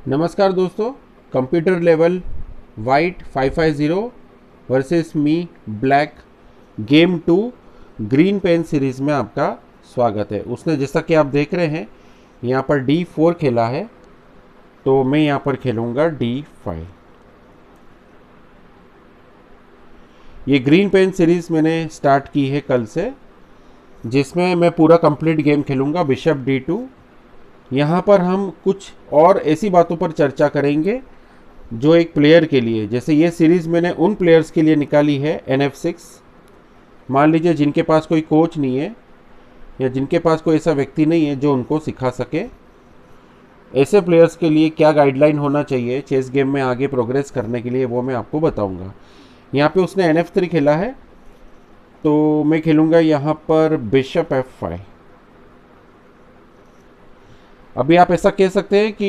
नमस्कार दोस्तों, computer level white 550 versus me black game 2 green pen series में आपका स्वागत है। उसने जैसा कि आप देख रहे हैं यहाँ पर D4 खेला है, तो मैं यहाँ पर खेलूँगा D5। ये ग्रीन पेन सीरीज़ मैंने स्टार्ट की है कल से, जिसमें मैं पूरा कंप्लीट गेम खेलूँगा बिशप D2। यहाँ पर हम कुछ और ऐसी बातों पर चर्चा करेंगे जो एक प्लेयर के लिए, जैसे ये सीरीज़ मैंने उन प्लेयर्स के लिए निकाली है NF6। मान लीजिए जिनके पास कोई कोच नहीं है या जिनके पास कोई ऐसा व्यक्ति नहीं है जो उनको सिखा सके, ऐसे प्लेयर्स के लिए क्या गाइडलाइन होना चाहिए चेस गेम में आगे प्रोग्रेस करने के लिए, वो मैं आपको बताऊंगा। यहाँ पे उसने NF3 खेला है, तो मैं खेलूँगा यहाँ पर बिशप F5। अभी आप ऐसा कह सकते हैं कि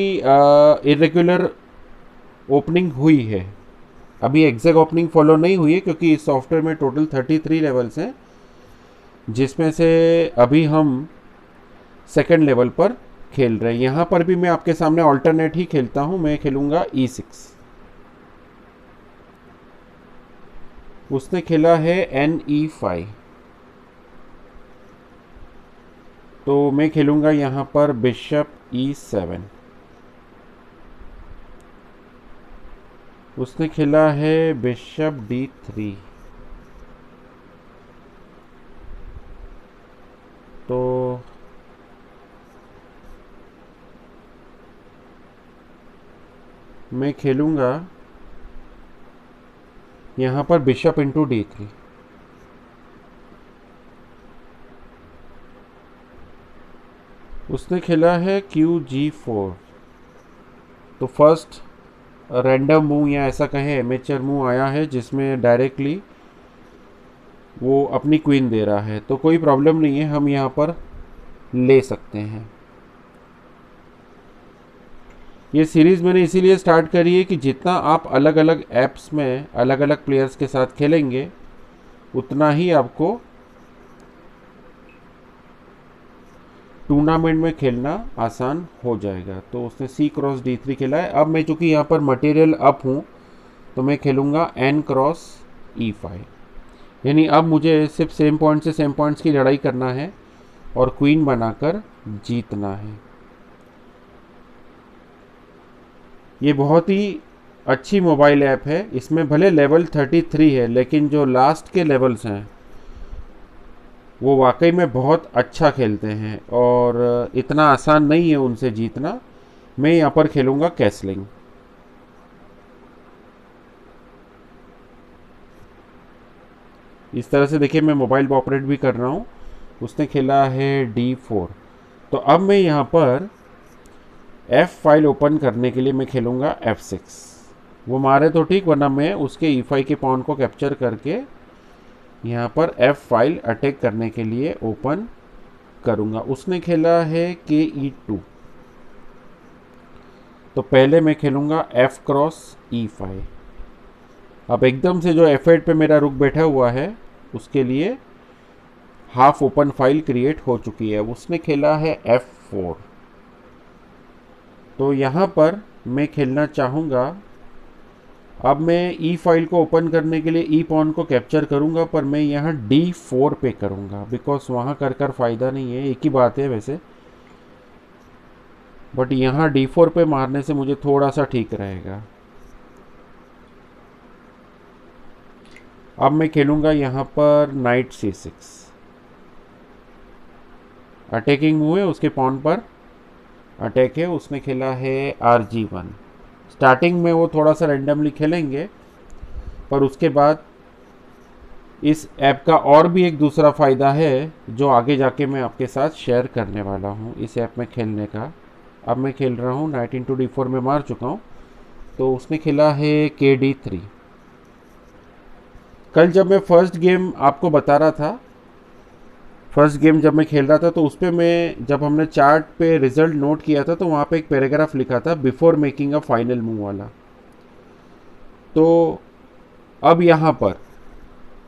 इरेगुलर ओपनिंग हुई है। अभी एग्जैक्ट ओपनिंग फॉलो नहीं हुई है क्योंकि इस सॉफ्टवेयर में टोटल 33 लेवल्स हैं, जिसमें से अभी हम सेकंड लेवल पर खेल रहे हैं। यहाँ पर भी मैं आपके सामने ऑल्टरनेट ही खेलता हूँ। मैं खेलूँगा E6। उसने खेला है NE5, तो मैं खेलूँगा यहाँ पर बिशप E7। उसने खेला है बिशप D3, तो मैं खेलूँगा यहाँ पर बिशप इंटू D3। उसने खेला है QG4, तो फर्स्ट रैंडम मूव या ऐसा कहें एमेचर मूव आया है जिसमें डायरेक्टली वो अपनी क्वीन दे रहा है, तो कोई प्रॉब्लम नहीं है, हम यहाँ पर ले सकते हैं। ये सीरीज़ मैंने इसीलिए स्टार्ट करी है कि जितना आप अलग अलग ऐप्स में अलग अलग प्लेयर्स के साथ खेलेंगे उतना ही आपको टूर्नामेंट में खेलना आसान हो जाएगा। तो उसने C×D3 खेला है। अब मैं चूँकि यहाँ पर मटेरियल अप हूँ, तो मैं खेलूँगा N×E5। यानी अब मुझे सिर्फ सेम पॉइंट से सेम पॉइंट्स की लड़ाई करना है और क्वीन बनाकर जीतना है। ये बहुत ही अच्छी मोबाइल ऐप है। इसमें भले लेवल 33 है, लेकिन जो लास्ट के लेवल्स हैं वो वाकई में बहुत अच्छा खेलते हैं और इतना आसान नहीं है उनसे जीतना। मैं यहाँ पर खेलूँगा कैसलिंग। इस तरह से देखिए मैं मोबाइल पर ऑपरेट भी कर रहा हूँ। उसने खेला है D4, तो अब मैं यहाँ पर F फाइल ओपन करने के लिए मैं खेलूँगा F6। वो मारे तो ठीक, वरना मैं उसके E5 के पॉन को कैप्चर करके यहाँ पर F फाइल अटैक करने के लिए ओपन करूँगा। उसने खेला है KE2, तो पहले मैं खेलूँगा F×E5। अब एकदम से जो F8 पे मेरा रुक बैठा हुआ है उसके लिए हाफ ओपन फाइल क्रिएट हो चुकी है। उसने खेला है F4, तो यहाँ पर मैं खेलना चाहूँगा, अब मैं E फाइल को ओपन करने के लिए E पॉन को कैप्चर करूँगा, पर मैं यहाँ D4 पे करूँगा बिकॉज वहाँ कर फ़ायदा नहीं है। एक ही बात है वैसे, बट यहाँ D4 पे मारने से मुझे थोड़ा सा ठीक रहेगा। अब मैं खेलूँगा यहाँ पर नाइट C6। अटैकिंग मूव है, उसके पॉन पर अटैक है। उसने खेला है RG1। स्टार्टिंग में वो थोड़ा सा रैंडमली खेलेंगे, पर उसके बाद इस ऐप का और भी एक दूसरा फ़ायदा है जो आगे जाके मैं आपके साथ शेयर करने वाला हूँ इस ऐप में खेलने का। अब मैं खेल रहा हूँ Knight×D4 में मार चुका हूँ, तो उसने खेला है KD3। कल जब मैं फर्स्ट गेम आपको बता रहा था, फर्स्ट गेम जब मैं खेल रहा था, तो उस पर मैं जब हमने चार्ट पे रिजल्ट नोट किया था तो वहाँ पे एक पैराग्राफ लिखा था before making a final move वाला। तो अब यहाँ पर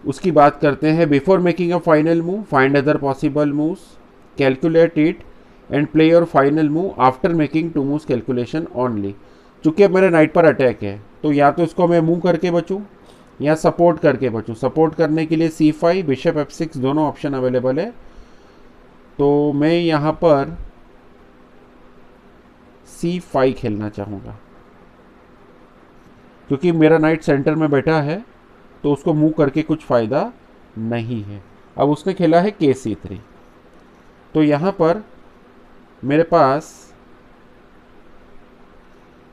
उसकी बात करते हैं। Before making a final move, find other possible moves, calculate it and play your final move after making 2 moves calculation only. चूंकि अब मेरे नाइट पर अटैक है तो या तो इसको मैं मूव करके बचूं या सपोर्ट करके बचूं। सपोर्ट करने के लिए C5 बिशप F6 दोनों ऑप्शन अवेलेबल है। तो मैं यहाँ पर C5 खेलना चाहूँगा क्योंकि मेरा नाइट सेंटर में बैठा है तो उसको मूव करके कुछ फ़ायदा नहीं है। अब उसने खेला है KC3। तो यहाँ पर मेरे पास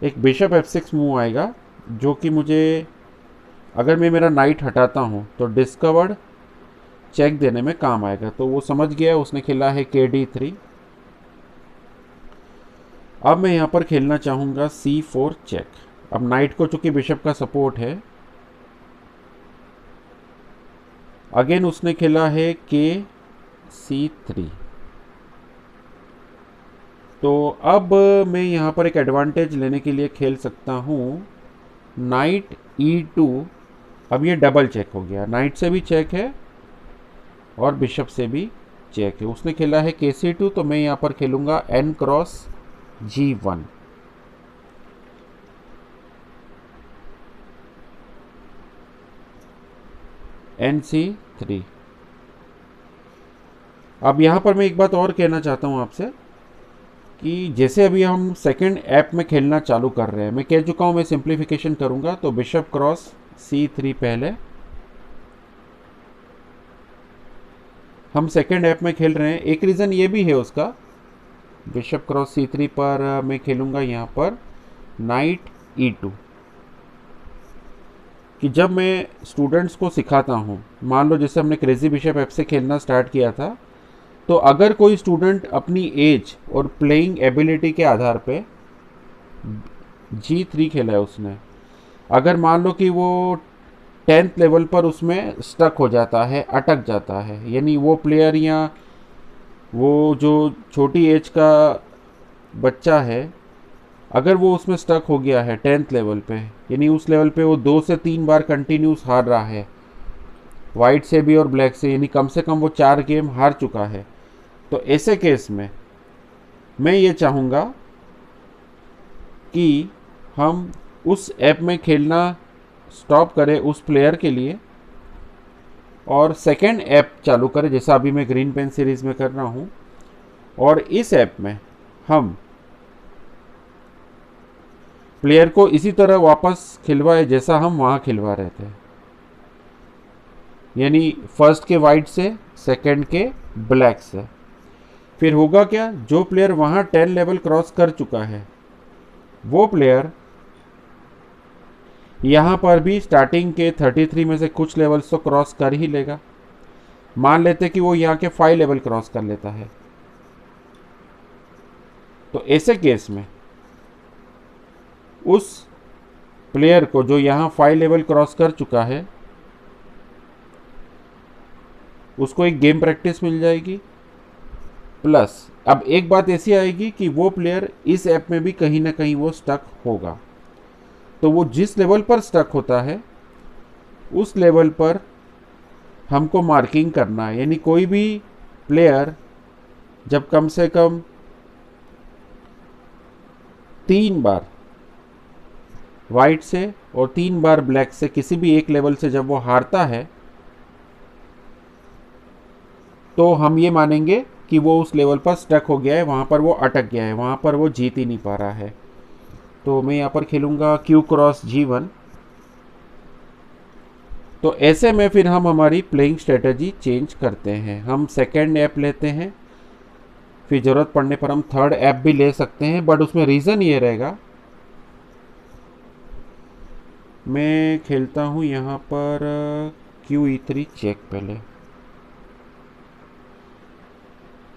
एक बिशप F6 मूव आएगा जो कि मुझे, अगर मैं मेरा नाइट हटाता हूँ तो डिस्कवर्ड चेक देने में काम आएगा। तो वो समझ गया, उसने खेला है KD3। अब मैं यहाँ पर खेलना चाहूँगा C4 चेक। अब नाइट को चूंकि बिशप का सपोर्ट है, अगेन उसने खेला है KC3। तो अब मैं यहाँ पर एक एडवांटेज लेने के लिए खेल सकता हूँ नाइट E2। अब ये डबल चेक हो गया, नाइट से भी चेक है और बिशप से भी चेक है। उसने खेला है KC2 तो मैं यहाँ पर खेलूँगा N क्रॉस G1। NC3। अब यहाँ पर मैं एक बात और कहना चाहता हूँ आपसे कि जैसे अभी हम सेकंड ऐप में खेलना चालू कर रहे हैं, मैं कह चुका हूँ मैं सिंप्लीफिकेशन करूँगा। तो बिशप क्रॉस C3 पहले हम सेकंड ऐप में खेल रहे हैं। एक रीज़न ये भी है उसका, बिशप क्रॉस C3 पर मैं खेलूँगा यहाँ पर नाइट E2 कि जब मैं स्टूडेंट्स को सिखाता हूँ, मान लो जैसे हमने क्रेजी बिशप ऐप से खेलना स्टार्ट किया था, तो अगर कोई स्टूडेंट अपनी एज और प्लेइंग एबिलिटी के आधार पे G3 खेला है उसने, अगर मान लो कि वो 10th लेवल पर उसमें स्टक हो जाता है, अटक जाता है, यानी वो प्लेयर या वो जो छोटी एज का बच्चा है, अगर वो उसमें स्टक हो गया है 10th लेवल पे, यानी उस लेवल पे वो 2 से 3 बार कंटिन्यूस हार रहा है, वाइट से भी और ब्लैक से, यानी कम से कम वो 4 गेम हार चुका है, तो ऐसे केस में मैं ये चाहूँगा कि हम उस ऐप में खेलना स्टॉप करें उस प्लेयर के लिए और सेकेंड ऐप चालू करें, जैसा अभी मैं ग्रीन पेन सीरीज़ में कर रहा हूँ। और इस ऐप में हम प्लेयर को इसी तरह वापस खिलवाए जैसा हम वहाँ खिलवा रहे थे, यानी फर्स्ट के वाइट से, सेकंड के ब्लैक से। फिर होगा क्या, जो प्लेयर वहाँ 10 लेवल क्रॉस कर चुका है वो प्लेयर यहाँ पर भी स्टार्टिंग के 33 में से कुछ लेवल्स तो क्रॉस कर ही लेगा। मान लेते कि वो यहाँ के 5 लेवल क्रॉस कर लेता है, तो ऐसे केस में उस प्लेयर को जो यहाँ 5 लेवल क्रॉस कर चुका है उसको एक गेम प्रैक्टिस मिल जाएगी। प्लस अब एक बात ऐसी आएगी कि वो प्लेयर इस ऐप में भी कहीं ना कहीं वो स्टक होगा, तो वो जिस लेवल पर स्टक होता है उस लेवल पर हमको मार्किंग करना है। यानी कोई भी प्लेयर जब कम से कम 3 बार वाइट से और 3 बार ब्लैक से किसी भी एक लेवल से जब वो हारता है, तो हम ये मानेंगे कि वो उस लेवल पर स्टक हो गया है, वहाँ पर वो अटक गया है, वहाँ पर वो जीत ही नहीं पा रहा है। तो मैं यहाँ पर खेलूँगा Q क्रॉस G1। तो ऐसे में फिर हम हमारी प्लेइंग स्ट्रेटजी चेंज करते हैं। हम सेकेंड ऐप लेते हैं, फिर ज़रूरत पड़ने पर हम थर्ड ऐप भी ले सकते हैं, बट उसमें रीज़न ये रहेगा, मैं खेलता हूँ यहाँ पर QE3 चेक। पहले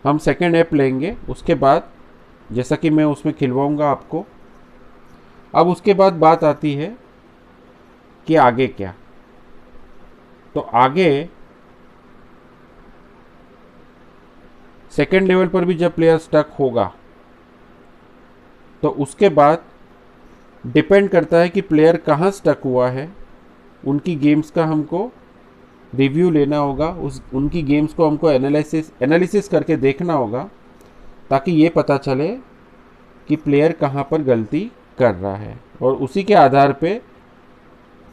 हम सेकेंड ऐप लेंगे, उसके बाद जैसा कि मैं उसमें खिलवाऊंगा आपको। अब उसके बाद बात आती है कि आगे क्या। तो आगे सेकेंड लेवल पर भी जब प्लेयर स्टक होगा तो उसके बाद डिपेंड करता है कि प्लेयर कहाँ स्टक हुआ है, उनकी गेम्स का हमको रिव्यू लेना होगा, उनकी गेम्स को हमको एनालिसिस करके देखना होगा ताकि ये पता चले कि प्लेयर कहाँ पर गलती कर रहा है, और उसी के आधार पे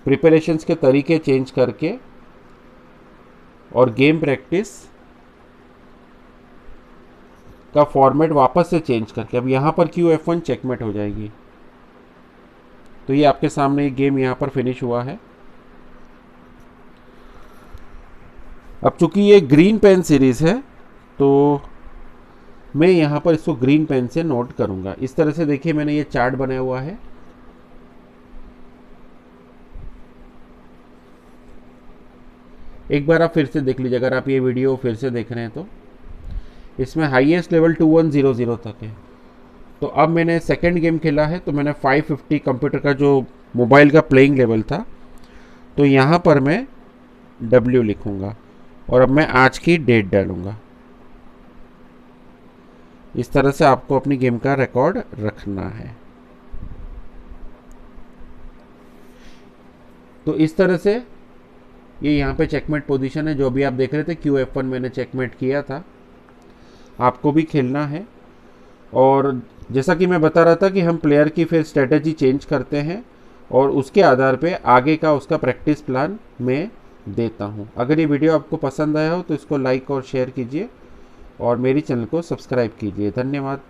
प्रिपरेशंस के तरीके चेंज करके और गेम प्रैक्टिस का फॉर्मेट वापस से चेंज करके अब यहाँ पर क्यू F1 चेकमेट हो जाएगी। तो ये आपके सामने ये गेम यहाँ पर फिनिश हुआ है। अब चूंकि ये ग्रीन पेन सीरीज है तो मैं यहाँ पर इसको ग्रीन पेन से नोट करूँगा। इस तरह से देखिए मैंने ये चार्ट बनाया हुआ है। एक बार आप फिर से देख लीजिए, अगर आप ये वीडियो फिर से देख रहे हैं तो इसमें हाईएस्ट लेवल 2100 तक है। तो अब मैंने सेकंड गेम खेला है तो मैंने 550 कंप्यूटर का जो मोबाइल का प्लेइंग लेवल था, तो यहाँ पर मैं W लिखूँगा और अब मैं आज की डेट डालूँगा। इस तरह से आपको अपनी गेम का रिकॉर्ड रखना है। तो इस तरह से ये यहाँ पे चेकमेट पोजीशन है। जो भी आप देख रहे थे क्यू F1 मैंने चेकमेट किया था, आपको भी खेलना है। और जैसा कि मैं बता रहा था कि हम प्लेयर की फिर स्ट्रेटजी चेंज करते हैं और उसके आधार पे आगे का उसका प्रैक्टिस प्लान मैं देता हूँ। अगर ये वीडियो आपको पसंद आया हो तो इसको लाइक और शेयर कीजिए और मेरी चैनल को सब्सक्राइब कीजिए। धन्यवाद।